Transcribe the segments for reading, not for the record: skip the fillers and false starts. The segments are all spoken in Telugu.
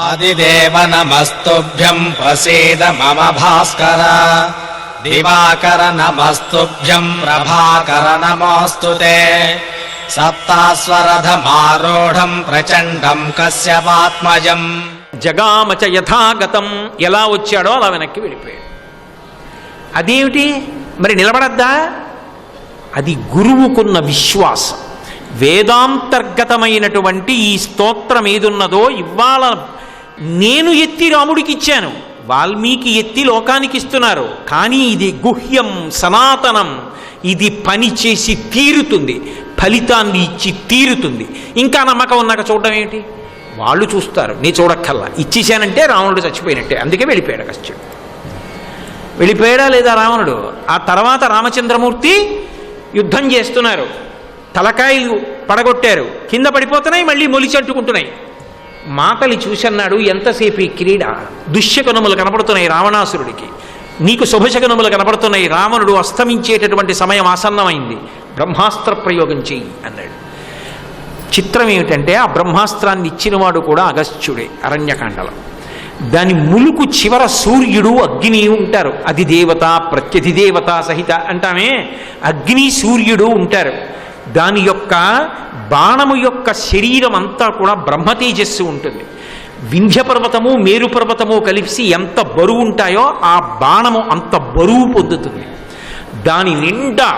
ఆదిదేవ నమస్తుభ్యం ప్రసీద మమ భాస్కర దివాకర నమస్తుభ్యం ప్రభాకర నమోస్తుతే సప్తాస్వరథమారూఢం ప్రచండం కశ్యపాత్మజం. జగామచ యథాగతం, ఎలా వచ్చాడో అలా వెనక్కి వెళ్ళిపోయాడు. అదేమిటి మరి నిలబడద్దా? అది గురువుకున్న విశ్వాసం. వేదాంతర్గతమైనటువంటి ఈ స్తోత్రం ఏదున్నదో ఇవాళ నేను ఎత్తి రాముడికి ఇచ్చాను, వాల్మీకి ఎత్తి లోకానికి ఇస్తున్నారు. కానీ ఇది గుహ్యం, సనాతనం. ఇది పని చేసి తీరుతుంది, ఫలితాన్ని ఇచ్చి తీరుతుంది. ఇంకా నమ్మకం ఉన్నాక చూడడం ఏమిటి? వాళ్ళు చూస్తారు, నీ చూడక్కల్లా. ఇచ్చేసానంటే రావణుడు చచ్చిపోయినట్టే. అందుకే వెళ్ళిపోయాడు అగస్త్యుడు. వెళ్ళిపోయాడా లేదా రావణుడు? ఆ తర్వాత రామచంద్రమూర్తి యుద్ధం చేస్తున్నారు. తలకాయలు పడగొట్టారు, కింద పడిపోతున్నాయి, మళ్ళీ మొలిచంటుకుంటున్నాయి. మాతలి చూసన్నాడు, ఎంతసేపు ఈ క్రీడ? దుశ్శకనములు కనపడుతున్నాయి రావణాసురుడికి, నీకు శుభశకనములు కనపడుతున్నాయి. రావణుడు అస్తమించేటటువంటి సమయం ఆసన్నమైంది, బ్రహ్మాస్త్ర ప్రయోగం చెయ్యి అన్నాడు. చిత్రం ఏమిటంటే ఆ బ్రహ్మాస్త్రాన్ని ఇచ్చినవాడు కూడా అగస్త్యుడే. అరణ్యకాండలో దాని ములుకు చివర సూర్యుడు అగ్ని ఉంటారు. అధిదేవత ప్రత్యధిదేవత సహిత అంటామే, అగ్ని సూర్యుడు ఉంటారు. దాని యొక్క బాణము యొక్క శరీరం అంతా కూడా బ్రహ్మతేజస్సు ఉంటుంది. వింధ్య పర్వతము మేరు పర్వతము కలిసి ఎంత బరువు ఉంటాయో ఆ బాణము అంత బరువు పొందుతుంది. దాని నిండా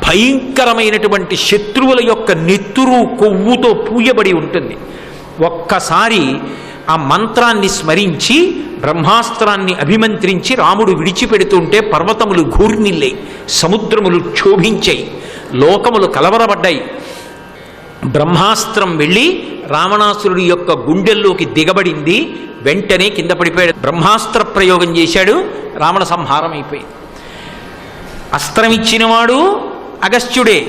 భయంకరమైనటువంటి శత్రువుల యొక్క నెత్తురు కొవ్వుతో పూయబడి ఉంటుంది. ఒక్కసారి ఆ మంత్రాన్ని స్మరించి బ్రహ్మాస్త్రాన్ని అభిమంత్రించి రాముడు విడిచిపెడుతుంటే పర్వతములు ఘూర్నిల్లాయి, సముద్రములు క్షోభించాయి, లోకములు కలవరపడ్డాయి. బ్రహ్మాస్త్రం వెళ్ళి రావణాసురుడి యొక్క గుండెల్లోకి దిగబడింది. వెంటనే కింద పడిపోయాడు. బ్రహ్మాస్త్ర ప్రయోగం చేశాడు, రావణ సంహారం అయిపోయింది. అస్త్రం ఇచ్చినవాడు అగస్త్యుడే,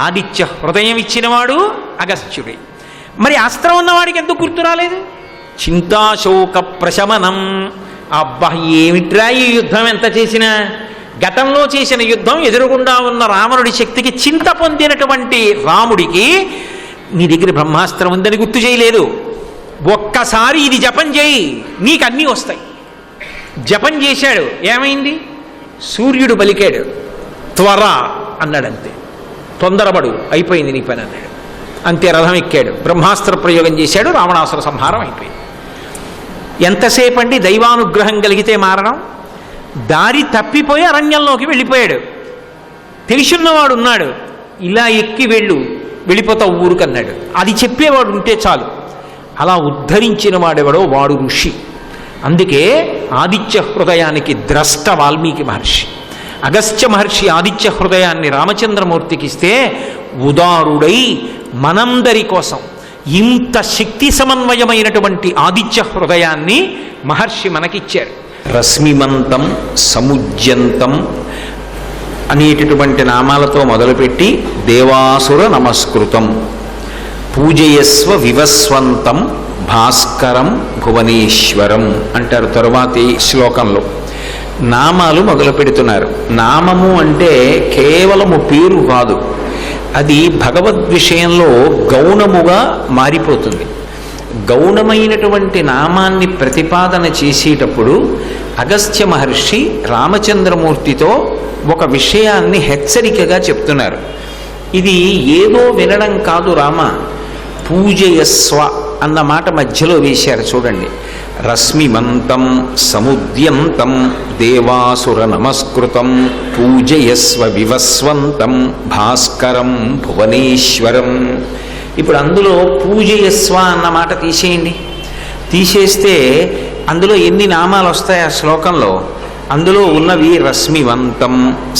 ఆదిత్య హృదయం ఇచ్చినవాడు అగస్త్యుడే. మరి అస్త్రం ఉన్నవాడికి ఎందుకు గుర్తు రాలేదు? చింతాశోక ప్రశమనం. అబ్బా ఏమిట్రా ఈ యుద్ధం ఎంత చేసినా! గతంలో చేసిన యుద్ధం ఎదురుగుండా ఉన్న రావణుడి శక్తికి చింత పొందినటువంటి రాముడికి నీ దగ్గర బ్రహ్మాస్త్రం ఉందని గుర్తు చేయలేదు. ఒక్కసారి ఇది జపం చేయి, నీకు అన్నీ వస్తాయి. జపం చేశాడు, ఏమైంది? సూర్యుడు బలికాడు. త్వర అన్నాడంతే, తొందరపడు, అయిపోయింది నీ పని అన్నాడు. అంతే, రథం ఎక్కాడు, బ్రహ్మాస్త్ర ప్రయోగం చేశాడు, రావణాసుర సంహారం అయిపోయింది. ఎంతసేపు అండి దైవానుగ్రహం కలిగితే మారడం? దారి తప్పిపోయి అరణ్యంలోకి వెళ్ళిపోయాడు. తెలిసిన్నవాడు ఉన్నాడు, ఇలా ఎక్కి వెళ్ళిపోతావు ఊరుకన్నాడు. అది చెప్పేవాడు ఉంటే చాలు. అలా ఉద్ధరించిన వాడెవడో వాడు ఋషి. అందుకే ఆదిత్య హృదయానికి ద్రష్ట వాల్మీకి మహర్షి. అగస్త్య మహర్షి ఆదిత్య హృదయాన్ని రామచంద్రమూర్తికి ఇస్తే ఉదారుడై మనందరి కోసం ఇంత శక్తి సమన్వయమైనటువంటి ఆదిత్య హృదయాన్ని మహర్షి మనకిచ్చారు. రశ్మిమంతం, సముజ్యంతం అనేటటువంటి నామాలతో మొదలుపెట్టి దేవాసుర నమస్కృతం, పూజయస్వ వివస్వంతం, భాస్కరం భువనేశ్వరం అంటారు తరువాతి శ్లోకంలో. నామాలు మొదలు పెడుతున్నారు. నామము అంటే కేవలము పేరు కాదు, అది భగవద్ విషయంలో గౌణముగా మారిపోతుంది. గౌణమైనటువంటి నామాన్ని ప్రతిపాదన చేసేటప్పుడు అగస్త్య మహర్షి రామచంద్రమూర్తితో ఒక విషయాన్ని హెచ్చరికగా చెప్తున్నారు. ఇది ఏదో వినడం కాదు రామ, పూజయస్వ అన్న మాట మధ్యలో వేశారు చూడండి. రశ్మిమంతం సముద్యంతం దేవాసుర నమస్కృతం, పూజయస్వ వివస్వంతం, భాస్కరం భువనేశ్వరం. ఇప్పుడు అందులో పూజయస్వ అన్న మాట తీసేయండి. తీసేస్తే అందులో ఎన్ని నామాలు వస్తాయి ఆ శ్లోకంలో? అందులో ఉన్నవి రశ్మివంతం,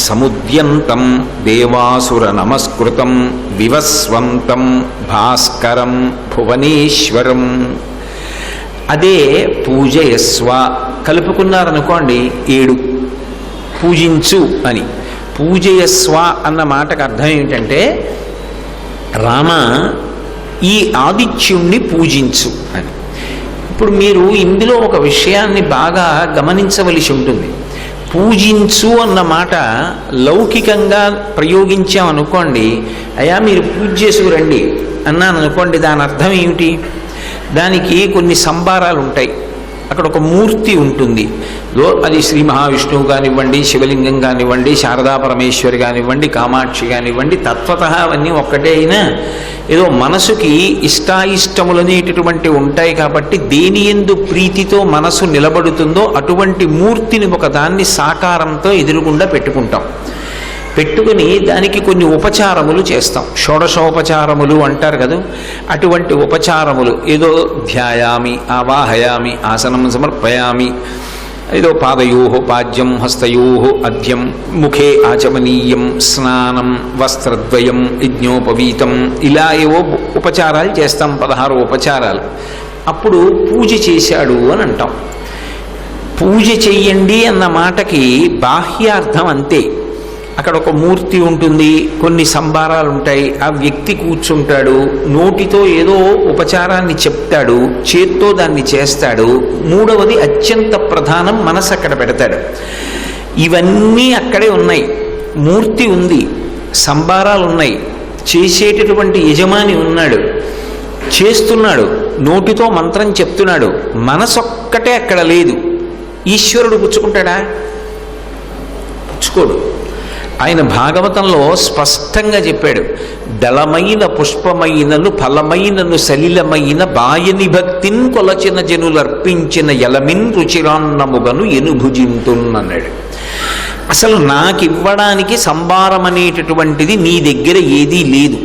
సముద్యంతం, దేవాసుర నమస్కృతం, వివస్వంతం, భాస్కరం భువనేశ్వరం. అదే పూజయస్వ కలుపుకున్నారనుకోండి 7, పూజించు అని. పూజయస్వ అన్న మాటకు అర్థం ఏమిటంటే రామ ఈ ఆదిత్యుణ్ణి పూజించు అని. ఇప్పుడు మీరు ఇందులో ఒక విషయాన్ని బాగా గమనించవలసి ఉంటుంది. పూజించు అన్న మాట లౌకికంగా ప్రయోగించామనుకోండి, అయ్యా మీరు పూజ చేసుకురండి అన్నాను అనుకోండి, దాని అర్థం ఏమిటి? దానికి కొన్ని సంబారాలు ఉంటాయి, అక్కడ ఒక మూర్తి ఉంటుంది. అది శ్రీ మహావిష్ణువు కానివ్వండి, శివలింగం కానివ్వండి, శారదా పరమేశ్వరి కానివ్వండి, కామాక్షి కానివ్వండి, తత్వతః అవన్నీ ఒక్కటే అయినా ఏదో మనసుకి ఇష్టాయిష్టములనేటటువంటి ఉంటాయి కాబట్టి దేని యందు ప్రీతితో మనసు నిలబడుతుందో అటువంటి మూర్తిని ఒకదాన్ని సాకారంతో ఎదురుగుండా పెట్టుకుంటాం. పెట్టుకుని దానికి కొన్ని ఉపచారములు చేస్తాం, షోడశోపచారములు అంటారు కదా, అటువంటి ఉపచారములు ఏదో ధ్యాయామి, ఆవాహయామి, ఆసనం సమర్పయామి, ఏదో పాదయోహో పాద్యం, హస్తయోహో అద్యం, ముఖే ఆచమనీయం, స్నానం, వస్త్రద్వయం, యజ్ఞోపవీతం, ఇలా ఏవో ఉపచారాలు చేస్తాం, 16 ఉపచారాలు. అప్పుడు పూజ చేశాడు అని అంటాం. పూజ చెయ్యండి అన్న మాటకి బాహ్యార్థం అంతే. అక్కడ ఒక మూర్తి ఉంటుంది, కొన్ని సంబారాలు ఉంటాయి, ఆ వ్యక్తి కూర్చుంటాడు, నోటితో ఏదో ఉపచారాన్ని చెప్తాడు, చేత్తో దాన్ని చేస్తాడు. మూడవది అత్యంత ప్రధానం, మనసు అక్కడ పెడతాడు. ఇవన్నీ అక్కడే ఉన్నాయి. మూర్తి ఉంది, సంబారాలు ఉన్నాయి, చేసేటటువంటి యజమాని ఉన్నాడు, చేస్తున్నాడు, నోటితో మంత్రం చెప్తున్నాడు, మనసొక్కటే అక్కడ లేదు. ఈశ్వరుడు పుచ్చుకుంటాడా? పుచ్చుకోడు. ఆయన భాగవతంలో స్పష్టంగా చెప్పాడు, దళమైన పుష్పమైనను ఫలమైనను సలిలమైన బాయని భక్తిన్ కొలచిన జనులర్పించిన ఎలమిన్ రుచిరాన్నముగను ఎనుభుజింతున్నన్నాడు. అసలు నాకివ్వడానికి సంబారం అనేటటువంటిది నీ దగ్గర ఏదీ లేదు,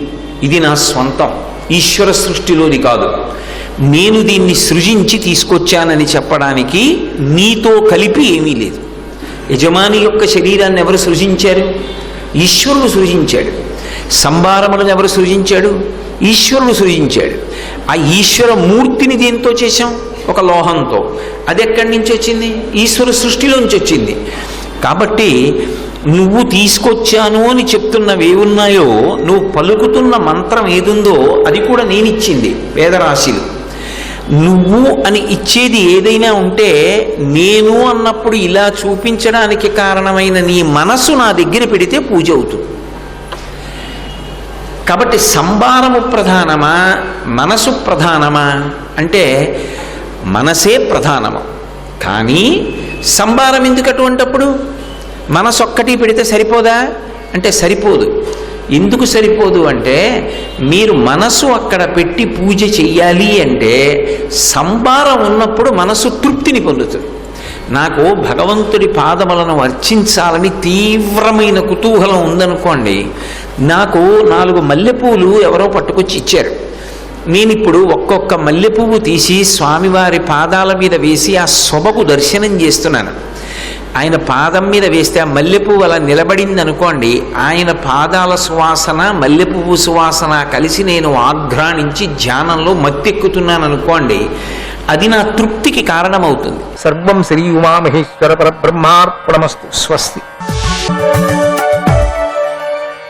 ఇది నా స్వంతం, ఈశ్వర సృష్టిలోది కాదు, నేను దీన్ని సృజించి తీసుకొచ్చానని చెప్పడానికి నీతో కలిపి ఏమీ లేదు. యజమాని యొక్క శరీరాన్ని ఎవరు సృజించారు? ఈశ్వరుడు సృజించాడు. సంబారములను ఎవరు సృజించాడు? ఈశ్వరుడు సృజించాడు. ఆ ఈశ్వర మూర్తిని దేంతో చేశాం? ఒక లోహంతో. అది ఎక్కడి నుంచి వచ్చింది? ఈశ్వర సృష్టిలోంచి వచ్చింది. కాబట్టి నువ్వు తీసుకొచ్చాను అని చెప్తున్నవి ఏవున్నాయో, నువ్వు పలుకుతున్న మంత్రం ఏదుందో అది కూడా నేనిచ్చింది, వేదరాశిలు. నువ్వు అని ఇచ్చేది ఏదైనా ఉంటే నేను అన్నప్పుడు ఇలా చూపించడానికి కారణమైన నీ మనసు నా దగ్గర పెడితే పూజ అవుతుంది. కాబట్టి సంబారము ప్రధానమా, మనసు ప్రధానమా అంటే మనసే ప్రధానము. కానీ సంబారం ఎందుకు అటువంటప్పుడు? మనసు ఒక్కటి పెడితే సరిపోదా అంటే సరిపోదు. ఎందుకు సరిపోదు అంటే, మీరు మనసు అక్కడ పెట్టి పూజ చెయ్యాలి అంటే సంబారం ఉన్నప్పుడు మనసు తృప్తిని పొందుతుంది. నాకు భగవంతుడి పాదములను అర్చించాలని తీవ్రమైన కుతూహలం ఉందనుకోండి, నాకు 4 మల్లెపూలు ఎవరో పట్టుకొచ్చి ఇచ్చారు. నేనిప్పుడు ఒక్కొక్క మల్లెపువ్వు తీసి స్వామివారి పాదాల మీద వేసి ఆ శోభకు దర్శనం చేస్తున్నాను. ఆయన పాదం మీద వేస్తే ఆ మల్లెపువ్వు అలా నిలబడింది అనుకోండి, ఆయన పాదాల సువాసన, మల్లెపువ్వు సువాసన కలిసి నేను ఆఘ్రాణించి ధ్యానంలో మత్తెక్కుతున్నాను అనుకోండి, అది నా తృప్తికి కారణమవుతుంది. సర్వం శ్రీ ఉమామహేశ్వర పరబ్రహ్మార్పణమస్తు. స్వస్తి.